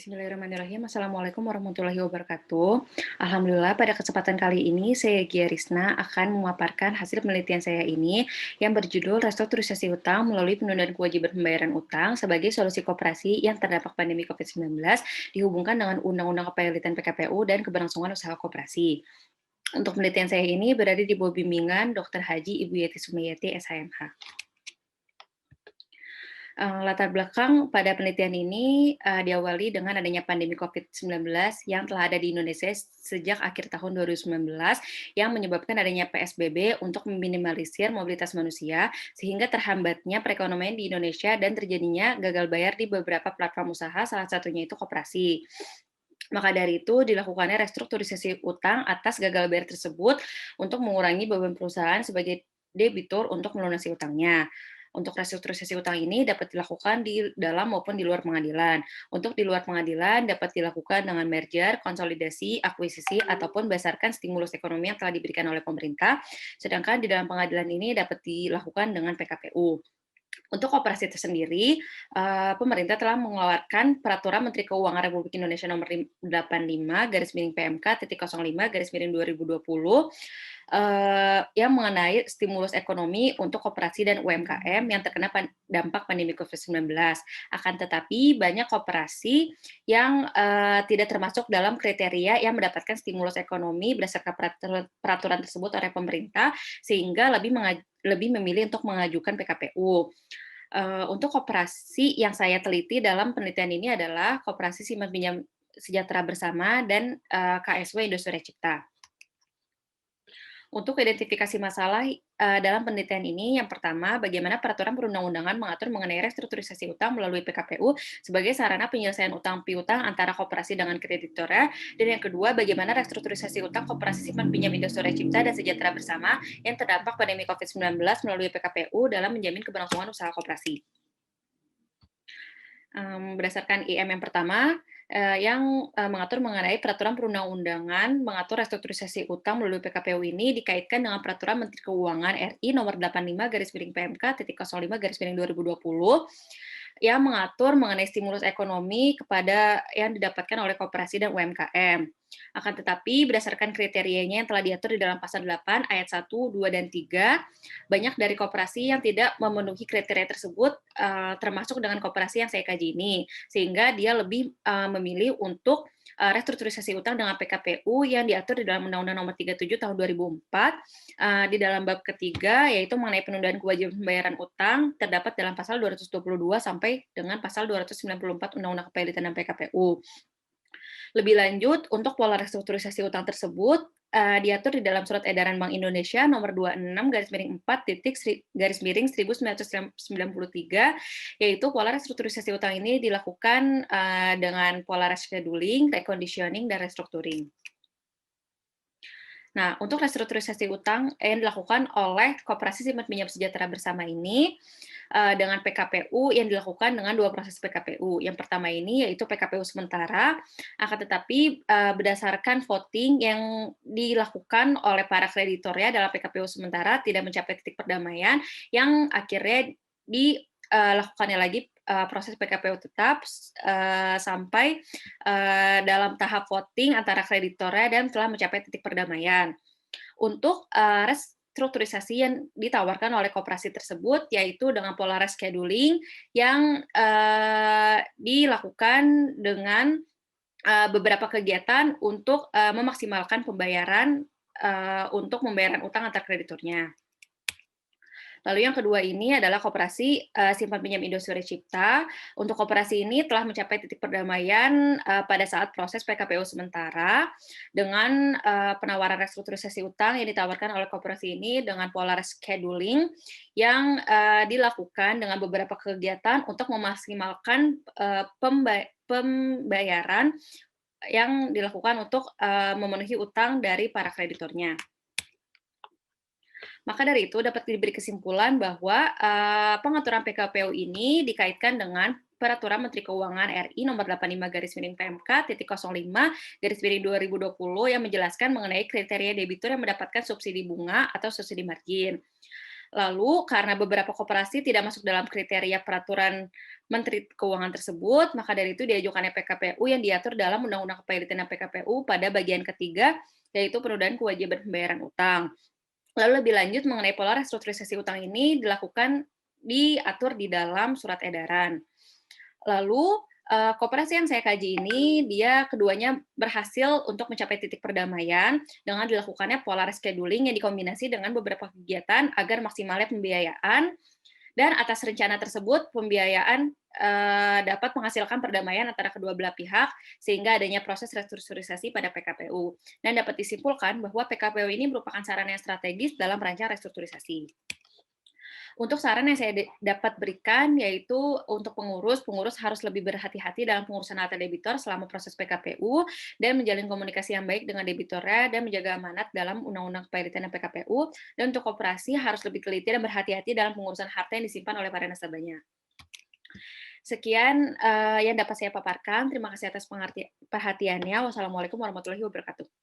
Bismillahirrahmanirrahim. Assalamualaikum warahmatullahi wabarakatuh. Alhamdulillah pada kesempatan kali ini saya Gia Risna akan memaparkan hasil penelitian saya ini yang berjudul restrukturisasi utang melalui penundaan kewajiban pembayaran utang sebagai solusi koperasi yang terdampak pandemi COVID-19 dihubungkan dengan Undang-Undang Kepelitian PKPU dan Keberlangsungan Usaha Koperasi. Untuk penelitian saya ini berada di bawah bimbingan Dr. Haji Ibu Yeti Sumayati, SHMH. Latar belakang pada penelitian ini diawali dengan adanya pandemi COVID-19 yang telah ada di Indonesia sejak akhir tahun 2019 yang menyebabkan adanya PSBB untuk meminimalisir mobilitas manusia sehingga terhambatnya perekonomian di Indonesia dan terjadinya gagal bayar di beberapa platform usaha, salah satunya itu koperasi. Maka dari itu dilakukannya restrukturisasi utang atas gagal bayar tersebut untuk mengurangi beban perusahaan sebagai debitur untuk melunasi utangnya. Untuk restrukturisasi utang ini dapat dilakukan di dalam maupun di luar pengadilan. Untuk di luar pengadilan dapat dilakukan dengan merger, konsolidasi, akuisisi, ataupun berdasarkan stimulus ekonomi yang telah diberikan oleh pemerintah. Sedangkan di dalam pengadilan ini dapat dilakukan dengan PKPU. Untuk koperasi itu sendiri, pemerintah telah mengeluarkan Peraturan Menteri Keuangan Republik Indonesia Nomor 85 garis miring PMK titik 05 garis miring 2020 yang mengenai stimulus ekonomi untuk koperasi dan UMKM yang terkena dampak pandemi COVID-19. Akan tetapi banyak koperasi yang tidak termasuk dalam kriteria yang mendapatkan stimulus ekonomi berdasarkan peraturan tersebut oleh pemerintah sehingga lebih memilih untuk mengajukan PKPU. Untuk koperasi yang saya teliti dalam penelitian ini adalah Koperasi Simpan Pinjam Sejahtera Bersama dan KSW Indosuria Cipta. Untuk identifikasi masalah dalam penelitian ini, yang pertama, bagaimana peraturan perundang-undangan mengatur mengenai restrukturisasi utang melalui PKPU sebagai sarana penyelesaian utang piutang antara koperasi dengan kreditornya, dan yang kedua, bagaimana restrukturisasi utang Koperasi Simpan Pinjam Indosuria Cipta dan Sejahtera Bersama yang terdampak pandemi COVID-19 melalui PKPU dalam menjamin keberlangsungan usaha koperasi. Berdasarkan IM yang pertama, yang mengatur mengenai peraturan perundang-undangan mengatur restrukturisasi utang melalui PKPU ini dikaitkan dengan Peraturan Menteri Keuangan RI Nomor 85 garis miring PMK titik 05 garis miring 2020 yang mengatur mengenai stimulus ekonomi kepada yang didapatkan oleh koperasi dan UMKM. Akan tetapi berdasarkan kriterianya yang telah diatur di dalam pasal 8 ayat 1, 2, dan 3, banyak dari koperasi yang tidak memenuhi kriteria tersebut termasuk dengan koperasi yang saya kaji ini, sehingga dia lebih memilih untuk restrukturisasi utang dengan PKPU yang diatur di dalam Undang-Undang Nomor 37 Tahun 2004 di dalam bab ketiga, yaitu mengenai penundaan kewajiban pembayaran utang terdapat dalam pasal 222 sampai dengan pasal 294 Undang-Undang Kepelitian dan PKPU. Lebih lanjut, untuk pola restrukturisasi utang tersebut diatur di dalam Surat Edaran Bank Indonesia Nomor 26 garis miring 4 titik garis miring 1993, yaitu pola restrukturisasi utang ini dilakukan dengan pola rescheduling, reconditioning, dan restructuring. Nah, untuk restrukturisasi utang yang dilakukan oleh Koperasi Simpan Pinjam Sejahtera Bersama ini dengan PKPU yang dilakukan dengan dua proses PKPU. Yang pertama ini yaitu PKPU sementara, akan tetapi berdasarkan voting yang dilakukan oleh para kreditornya dalam PKPU sementara tidak mencapai titik perdamaian yang akhirnya dilakukannya lagi proses PKPU tetap sampai dalam tahap voting antara kreditornya dan telah mencapai titik perdamaian. Untuk restrukturisasi yang ditawarkan oleh koperasi tersebut yaitu dengan pola rescheduling yang dilakukan dengan beberapa kegiatan untuk memaksimalkan pembayaran untuk pembayaran utang antar krediturnya. Lalu yang kedua ini adalah Koperasi Simpan Pinjam Indosuria Cipta. Untuk koperasi ini telah mencapai titik perdamaian pada saat proses PKPU sementara dengan penawaran restrukturisasi utang yang ditawarkan oleh koperasi ini dengan pola rescheduling yang dilakukan dengan beberapa kegiatan untuk memaksimalkan pembayaran yang dilakukan untuk memenuhi utang dari para kreditornya. Maka dari itu dapat diberi kesimpulan bahwa pengaturan PKPU ini dikaitkan dengan Peraturan Menteri Keuangan RI Nomor 85 garis miring PMK titik 05 garis miring 2020 yang menjelaskan mengenai kriteria debitur yang mendapatkan subsidi bunga atau subsidi margin. Lalu karena beberapa koperasi tidak masuk dalam kriteria peraturan Menteri Keuangan tersebut, maka dari itu diajukannya PKPU yang diatur dalam Undang-Undang Kepemilikan PKPU pada bagian ketiga, yaitu penundaan kewajiban pembayaran utang. Lalu lebih lanjut mengenai pola restrukturisasi utang ini diatur di dalam surat edaran. Lalu koperasi yang saya kaji ini, dia keduanya berhasil untuk mencapai titik perdamaian dengan dilakukannya pola rescheduling yang dikombinasi dengan beberapa kegiatan agar maksimalnya pembiayaan, dan atas rencana tersebut pembiayaan dapat menghasilkan perdamaian antara kedua belah pihak sehingga adanya proses restrukturisasi pada PKPU. Dan dapat disimpulkan bahwa PKPU ini merupakan sarana yang strategis dalam merancang restrukturisasi. Untuk saran yang saya dapat berikan yaitu untuk pengurus, pengurus harus lebih berhati-hati dalam pengurusan harta debitor selama proses PKPU dan menjalin komunikasi yang baik dengan debitornya dan menjaga amanat dalam Undang-Undang Kepemilikan dan PKPU. Dan untuk koperasi harus lebih teliti dan berhati-hati dalam pengurusan harta yang disimpan oleh para nasabahnya. Sekian yang dapat saya paparkan. Terima kasih atas perhatiannya. Wassalamualaikum warahmatullahi wabarakatuh.